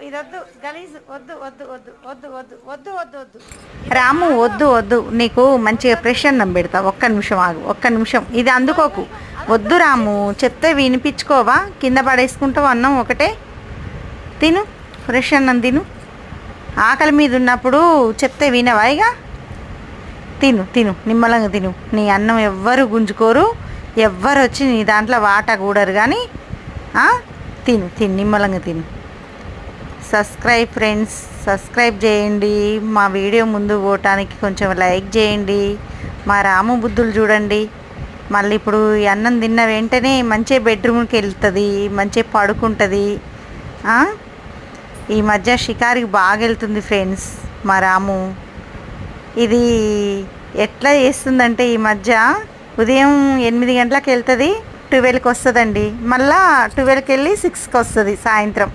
ఇదొద్దు గలీజ్ వద్దు వద్దు వద్దు వద్దు వద్దు వద్దు వద్దు వద్దు రాము వద్దు వద్దు నీకు మంచిగా ఫ్రెష్ అన్నం పెడతా. ఒక్క నిమిషం ఆగు, ఒక్క నిమిషం. ఇది అందుకోకు. వద్దు రాము, చెప్తే వినిపించుకోవా? కింద పడేసుకుంటావు అన్నం. ఒకటే తిను, ఫ్రెష్ అన్నం తిను. ఆకలి మీద ఉన్నప్పుడు చెప్తే వినవా? ఇక తిను తిను, నిమ్మలంగా తిను. నీ అన్నం ఎవ్వరు గుంజుకోరు, ఎవ్వరు వచ్చి నీ దాంట్లో వాట కూడరు. కానీ తిను తిను, నిమ్మలంగా తిను. సబ్స్క్రైబ్ ఫ్రెండ్స్, సబ్స్క్రైబ్ చేయండి. మా వీడియో ముందు పోవటానికి కొంచెం లైక్ చేయండి. మా రాము బుద్ధులు చూడండి. మళ్ళీ ఇప్పుడు ఈ అన్నం తిన్న వెంటనే మంచిగా బెడ్రూమ్కి వెళ్తుంది, మంచిగా పడుకుంటుంది. ఈ మధ్య షికారికి బాగా వెళ్తుంది ఫ్రెండ్స్ మా రాము. ఇది ఎట్లా చేస్తుందంటే ఈ మధ్య ఉదయం 8 గంటలకు వెళ్తుంది, 12కి వస్తుందండి. మళ్ళీ 12కి వెళ్ళి 6కి వస్తుంది సాయంత్రం.